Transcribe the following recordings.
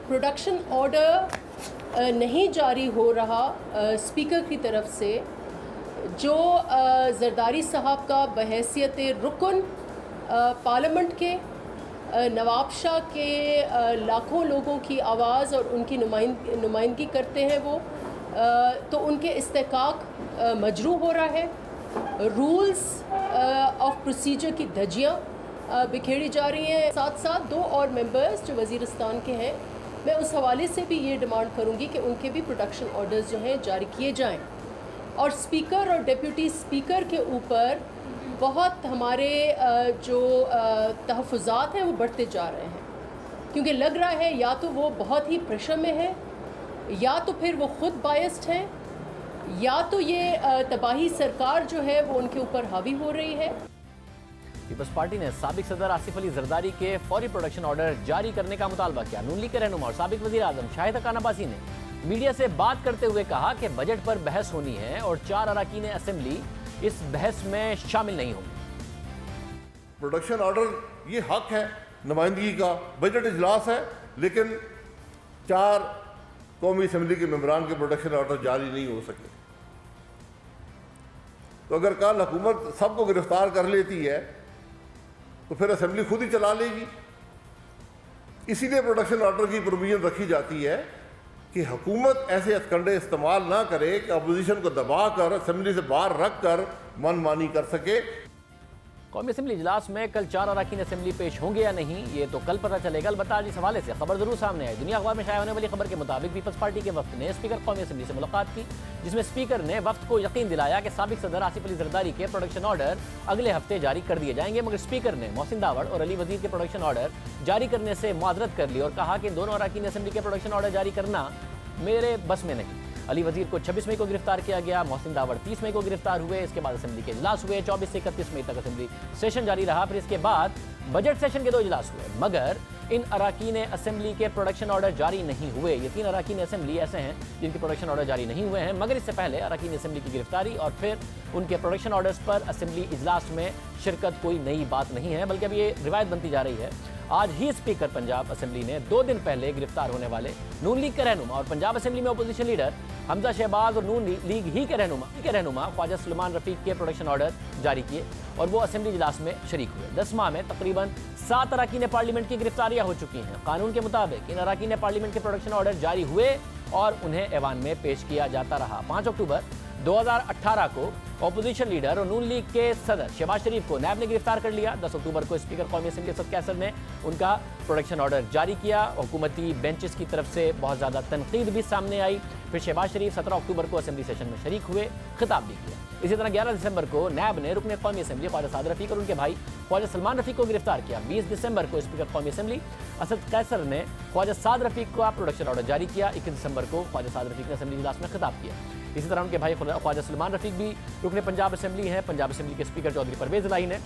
Production order नहीं जारी हो रहा स्पीकर की तरफ से, जो जरदारी साहब का बहैसियत रुकन पार्लियामेंट के नवाब शाह के लाखों लोगों की आवाज़ और उनकी नुमाइंदगी करते हैं वो, तो उनके इस्तेकाक मजरू हो रहा है। रूल्स ऑफ प्रोसीजर की धज्जियाँ बिखेरी जा रही हैं। साथ साथ 2 और मेंबर्स जो वज़ीरिस्तान के हैं, मैं उस हवाले से भी ये डिमांड करूँगी कि उनके भी प्रोडक्शन ऑर्डर्स जो हैं जारी किए जाएं। और स्पीकर और डिप्टी स्पीकर के ऊपर बहुत हमारे जो तहफ़्फ़ुज़ात हैं वो बढ़ते जा रहे हैं, क्योंकि लग रहा है या तो वो बहुत ही प्रेशर में है, या तो फिर वो ख़ुद बायस्ड हैं, या तो ये तबाही सरकार जो है वो उनके ऊपर हावी हो रही है। पीपल्स पार्टी ने साबिक सदर आसिफ अली जरदारी के फौरी प्रोडक्शन ऑर्डर जारी करने का मुतालबा किया। नून लीग के रहनुमा और साबिक वज़ीर आज़म शाहिद हक़ान अब्बासी ने मीडिया से बात करते हुए कहा कि बजट पर बहस होनी है और 4 अरकान असेंबली इस बहस में शामिल नहीं होंगे। प्रोडक्शन ऑर्डर ये हक है नुमाइंदगी का, बजट इजलास है, लेकिन 4 कौमी असेंबली के मेंबरान के प्रोडक्शन ऑर्डर जारी नहीं हो सके। तो अगर कल हुकूमत सबको गिरफ्तार कर लेती है तो फिर असेंबली खुद ही चला लेगी। इसीलिए प्रोडक्शन ऑर्डर की प्रोविजन रखी जाती है कि हुकूमत ऐसे हथकंडे इस्तेमाल ना करे कि अपोजिशन को दबाकर असेंबली से बाहर रख कर मनमानी कर सके। कौमी असेंबली इजलास में कल 4 अरकान असेंबली पेश होंगे या नहीं, ये तो कल पता चलेगा। अलबत्ता आज इस हवाले से खबर जरूर सामने आई। दुनिया अखबार में शाया होने वाली खबर के मुताबिक पीपल्स पार्टी के वफ्द ने स्पीकर कौमी असेंबली से मुलाकात की, जिसमें स्पीकर ने वफ्द को यकीन दिलाया कि साबिक सदर आसिफ अली जरदारी के प्रोडक्शन ऑर्डर अगले हफ्ते जारी कर दिए जाएंगे। मगर स्पीकर ने मोहसिन दावड़ और अली वजीर के प्रोडक्शन ऑर्डर जारी करने से मुआजरत कर ली और कहा कि दोनों अरकान असेंबली के प्रोडक्शन ऑर्डर जारी करना मेरे बस में नहीं। अली वजीर को 26 मई को गिरफ्तार किया गया, मोहसिन दावड़ 30 मई को गिरफ्तार हुए। इसके बाद असेंबली के इजलास हुए, 24 से 31 मई तक असेंबली सेशन जारी रहा। फिर इसके बाद बजट सेशन के 2 इजलास हुए, मगर इन अरकान असेंबली के प्रोडक्शन ऑर्डर जारी नहीं हुए। ये 3 अरकान असेंबली ऐसे हैं जिनके प्रोडक्शन ऑर्डर जारी नहीं हुए हैं, मगर इससे पहले अरकान असेंबली की गिरफ्तारी और फिर उनके प्रोडक्शन ऑर्डर्स पर असेंबली इजलास में शिरकत कोई नई बात नहीं है, बल्कि अब ये रिवायत बनती जा रही है। आज ही स्पीकर पंजाब असेंबली ने 2 दिन पहले गिरफ्तार होने वाले नून लीग के रहनुमा और पंजाब असेंबली में अपोजिशन लीडर हमजा शहबाज और नून लीग ही के रहनुमा ख्वाजा सुलेमान रफीक के प्रोडक्शन ऑर्डर जारी किए और वो असेंबली इजलास में शरीक हुए। 10 माह में तकरीबन 7 अरकान पार्लियामेंट की गिरफ्तारियां हो चुकी हैं। कानून के मुताबिक इन अरकान पार्लियामेंट के प्रोडक्शन ऑर्डर जारी हुए और उन्हें ऐवान में पेश किया जाता रहा। 5 अक्टूबर 2018 को अपोजिशन लीडर और नून लीग के सदर शहबाज शरीफ को नैब ने गिरफ्तार कर लिया। 10 अक्टूबर को स्पीकर कौमी असेंबली असद कैसर ने उनका प्रोडक्शन ऑर्डर जारी किया। हुकूमती बेंचेस की तरफ से बहुत ज़्यादा तनकीद भी सामने आई। फिर शहबाज शरीफ 17 अक्टूबर को असेंबली सेशन में शरीक हुए, खिताब भी किया। इसी तरह 11 दिसंबर को नैब ने रुकन कौमी असेंबली ख्वाजा साद रफीक और उनके भाई ख्वाजा सलमान रफीक को गिरफ्तार किया। 20 दिसंबर को स्पीकर कौमी असेंबली असद कैसर ने ख्वाजा साद रफीक का प्रोडक्शन ऑर्डर जारी किया। 21 दिसंबर को ख्वाजा साद रफीक ने असेंबली इजलास में खिताब किया। इसी तरह उनके भाई ख्वाजा सलमान रफीक भी रुकन पंजाब असेंबली हैं। पंजाब असेंबली के स्पीकर चौधरी परवेज इलाही ने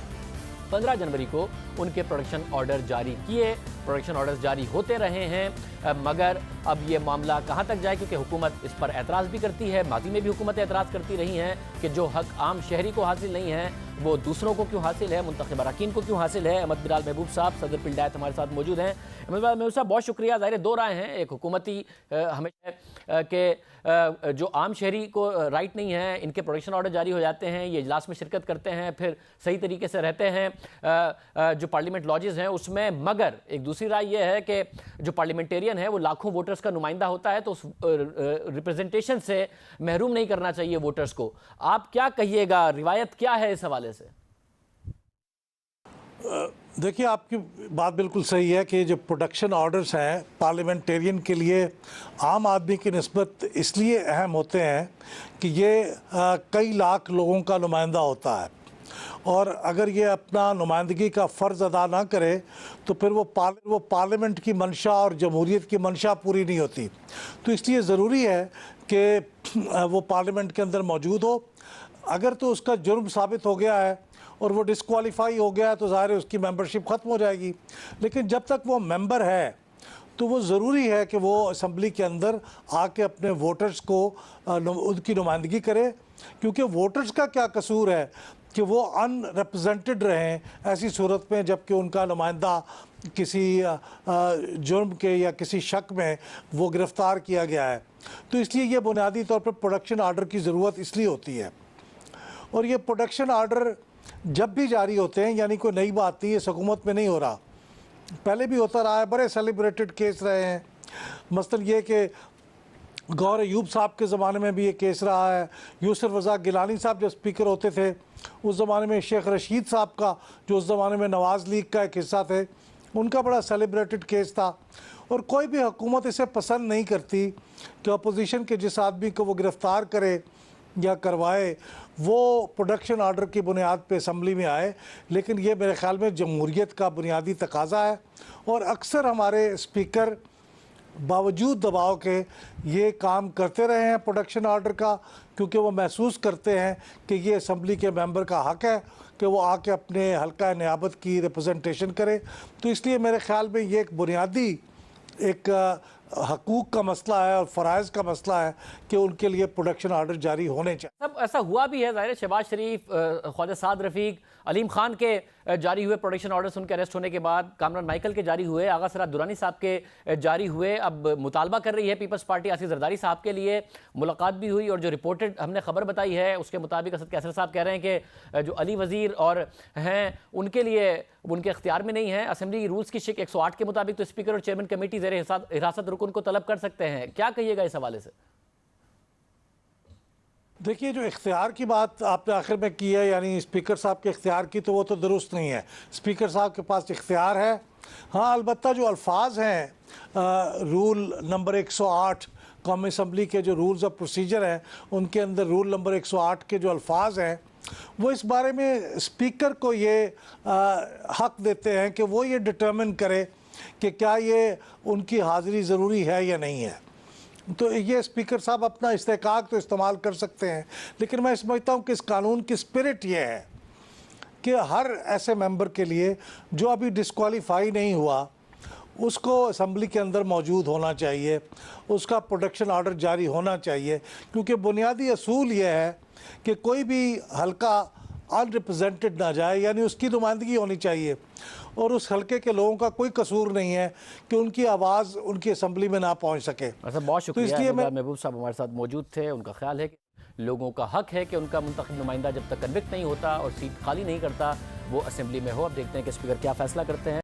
15 जनवरी को उनके प्रोडक्शन ऑर्डर जारी किए। प्रोडक्शन ऑर्डर्स जारी होते रहे हैं, मगर अब ये मामला कहाँ तक जाए, क्योंकि हुकूमत इस पर एतराज़ भी करती है। माजी में भी हुकूमत एतराज़ करती रही हैं कि जो हक आम शहरी को हासिल नहीं है वो दूसरों को क्यों हासिल है, मुंतखब अरकान को क्यों हासिल है। अहमद बिलाल महबूब साहब सदर पिल्डायत हमारे साथ मौजूद हैं। अहमद बिलाल महबूब साहब, बहुत शुक्रिया। ज़ाहिर 2 राय हैं, एक हुकूमती हमेशा के जो आम शहरी को राइट नहीं है, इनके प्रोडक्शन ऑर्डर जारी हो जाते हैं, ये इजलास में शिरकत करते हैं, फिर सही तरीके से रहते हैं जो पार्लियामेंट लॉजेस हैं उसमें। मगर एक दूसरी राय यह है कि जो पार्लियामेंटेरियन है वो लाखों वोटर्स का नुमाइंदा होता है, तो उस रिप्रेजेंटेशन से महरूम नहीं करना चाहिए वोटर्स को। आप क्या कहिएगा, रिवायत क्या है इस हवाले से? देखिए, आपकी बात बिल्कुल सही है कि जो प्रोडक्शन ऑर्डर्स हैं पार्लियामेंटेरियन के लिए आम आदमी की निस्बत इसलिए अहम होते हैं कि ये कई लाख लोगों का नुमाइंदा होता है, और अगर ये अपना नुमाइंदगी का फ़र्ज़ अदा ना करे तो फिर वो पार्लियामेंट की मंशा और जमहूरियत की मंशा पूरी नहीं होती। तो इसलिए ज़रूरी है कि वो पार्लियामेंट के अंदर मौजूद हो। अगर तो उसका जुर्म साबित हो गया है और वो डिस्क्वालीफाई हो गया है तो ज़ाहिर है उसकी मेंबरशिप ख़त्म हो जाएगी, लेकिन जब तक वो मेंबर है तो वो ज़रूरी है कि वो असम्बली के अंदर आके अपने वोटर्स को उनकी नुमाइंदगी करे, क्योंकि वोटर्स का क्या कसूर है कि वो अनरिप्रेजेंटेड रहें ऐसी सूरत में जबकि उनका नुमाइंदा किसी जुर्म के या किसी शक में वो गिरफ़्तार किया गया है। तो इसलिए ये बुनियादी तौर पर प्रोडक्शन आर्डर की ज़रूरत इसलिए होती है। और ये प्रोडक्शन आर्डर जब भी जारी होते हैं, यानी कोई नई बात नहीं, इस हुकूमत में नहीं हो रहा, पहले भी होता रहा है, बड़े सेलिब्रेटेड केस रहे हैं। मसलन ये कि गौर अयूब साहब के ज़माने में भी ये केस रहा है, यूसुफ रज़ा गिलानी साहब जब स्पीकर होते थे उस ज़माने में, शेख रशीद साहब का जो उस ज़माने में नवाज़ लीग का एक हिस्सा थे, उनका बड़ा सेलिब्रेटेड केस था। और कोई भी हुकूमत इसे पसंद नहीं करती कि अपोजिशन के जिस आदमी को वो गिरफ़्तार करे या करवाए वो प्रोडक्शन आर्डर की बुनियाद पे असम्बली में आए। लेकिन ये मेरे ख़्याल में जमहूरियत का बुनियादी तकाज़ा है और अक्सर हमारे स्पीकर बावजूद दबाव के ये काम करते रहे हैं प्रोडक्शन आर्डर का, क्योंकि वो महसूस करते हैं कि ये असम्बली के मेंबर का हक़ है कि वो आके अपने हल्का नियाबत की रिप्रेजेंटेशन करे। तो इसलिए मेरे ख़्याल में ये एक बुनियादी एक हकूक़ का मसला है और फ़राइज़ का मसला है कि उनके लिए प्रोडक्शन आर्डर जारी होने चाहिए। सब ऐसा हुआ भी है, ज़ाहिर है शहबाज शरीफ, ख्वाजा साद रफ़ीक, अलीम खान के जारी हुए प्रोडक्शन ऑर्डर्स उनके अरेस्ट होने के बाद, कामरान माइकल के जारी हुए, आगा सराद दुरानी साहब के जारी हुए। अब मुतालबा कर रही है पीपल्स पार्टी आसिफ जरदारी साहब के लिए, मुलाकात भी हुई और जो रिपोर्टेड हमने खबर बताई है उसके मुताबिक असद कैसर साहब कह रहे हैं कि जो अली वज़ीर और हैं उनके लिए उनके इख्तियार में नहीं है। असेंबली रूल्स की शिक 108 के मुताबिक तो स्पीकर और चेयरमैन कमेटी ज़ेर हिरासत रुकन को तलब कर सकते हैं। क्या कहिएगा इस हवाले से? देखिए, जो इख्तियार की बात आपने आखिर में की है, यानी स्पीकर साहब के इख्तियार की, तो वो तो दुरुस्त नहीं है। स्पीकर साहब के पास इख्तियार है, हाँ, अलबत्ता जो अल्फाज हैं रूल नंबर 108 कौमी असम्बली के जो रूल्स ऑफ प्रोसीजर हैं उनके अंदर रूल नंबर 108 के जो अल्फाज हैं वो इस बारे में स्पीकर को ये हक़ देते हैं कि वो ये डिटर्मिन करे कि क्या ये उनकी हाज़िरी ज़रूरी है या नहीं है। तो ये स्पीकर साहब अपना इस्तेकाक तो इस्तेमाल कर सकते हैं, लेकिन मैं समझता हूँ कि इस कानून की स्पिरिट ये है कि हर ऐसे मेंबर के लिए जो अभी डिस्क्वालीफाई नहीं हुआ उसको असम्बली के अंदर मौजूद होना चाहिए, उसका प्रोडक्शन आर्डर जारी होना चाहिए, क्योंकि बुनियादी असूल ये है कि कोई भी हल्का अनरिप्रेजेंटेड ना जाए, यानी उसकी नुमाइंदगी होनी चाहिए और उस हल्के के लोगों का कोई कसूर नहीं है कि उनकी आवाज़ उनकी असम्बली में ना पहुंच सके। अच्छा, बहुत शुक्रिया। तो इसलिए महबूब साहब हमारे साथ मौजूद थे। उनका ख्याल है कि लोगों का हक है कि उनका मुंतखब नुमाइंदा जब तक कन्विक्ट नहीं होता और सीट खाली नहीं करता वो असम्बली में हो। अब देखते हैं कि स्पीकर क्या फैसला करते हैं।